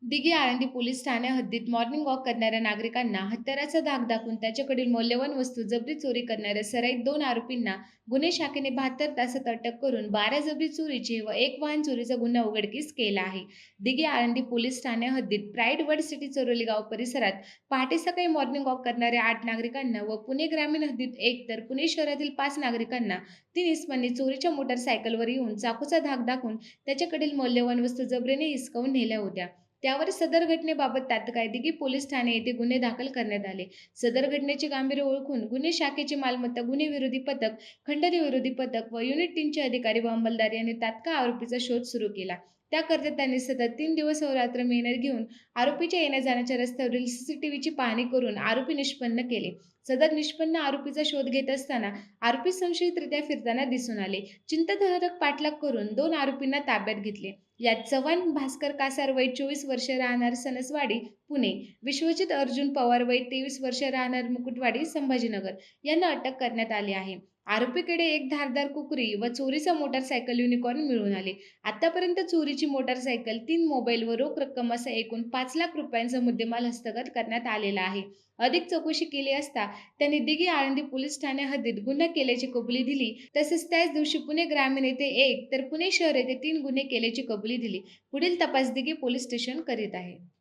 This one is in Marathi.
दिघी आळंदी पोलीस ठाणे हद्दीत मॉर्निंग वॉक करणाऱ्या नागरिकांना हत्याराचा धाक दाखवून त्याच्याकडील मौल्यवान वस्तू जबरी चोरी करणाऱ्या सराईत 2 आरोपींना गुन्हे शाखेने 72 तासात अटक करून 12 जबरी चोरीचे व 1 वाहन चोरीचा गुन्हा उघडकीस केला आहे. दिघी आळंदी पोलीस ठाणे हद्दीत प्राईड वर्ल्ड सिटी चोरोली गाव परिसरात पहाटे सकाळी मॉर्निंग वॉक करणाऱ्या 8 नागरिकांना व पुणे ग्रामीण हद्दीत 1 तर पुणे शहरातील 5 नागरिकांना 3 इसमांनी चोरीच्या मोटारसायकलवर येऊन चाकूचा धाक दाखवून त्याच्याकडील मौल्यवान वस्तू जबरीने हिसकावून नेल्या होत्या. त्यावर सदर घटनेबाबत तात्काळ दिघी पोलीस ठाणे येथे गुन्हे दाखल करण्यात आले. सदर घटनेचे गांभीर्य ओळखून गुन्हे शाखेचे मालमत्ता गुन्हे विरोधी पथक, खंडणी विरोधी पथक व युनिट 3चे अधिकारी व अंमलदार यांनी तात्काळ आरोपीचा शोध सुरू केला. त्याकरता त्यांनी सतत 3 दिवस अहोरात्र मेहनत घेऊन आरोपीच्या येण्या-जाण्याच्या रस्त्यावरील सीसीटीव्हीची पाहणी करून आरोपी निष्पन्न केले. सदर निष्पन्न आरोपीचा शोध घेत असताना आरोपी संशयितरित्या फिरताना दिसून आले. चिंताधारक पाठलाग करून 2 आरोपींना ताब्यात घेतले. यात चव्हाण भास्कर कासार वय 24 वर्षे राहणार सणसवाडी, पुणे, विश्वजित अर्जुन पवार वय 23 वर्षे राहणार मुकुटवाडी, संभाजीनगर यांना अटक करण्यात आली आहे. आरोपीकडे एक धारदार कुकरी व चोरीचा मोटारसायकल युनिकॉर्न मिळून आले. आतापर्यंत चोरीची मोटारसायकल, 3 मोबाईल व रोख रक्कम असा एकूण 5 लाख रुपयांचा मुद्देमाल हस्तगत करण्यात आलेला आहे. अधिक चौकशी केली असता त्यांनी दिघी आळंदी पोलीस ठाणे हद्दीत गुन्हा केल्याची कबुली दिली. तसेच त्याच दिवशी पुणे ग्रामीण येथे 1 तर पुणे शहर येथे 3 गुन्हे केल्याची कबुली दिली. पुढील तपास दिघी पोलीस स्टेशन करीत आहे.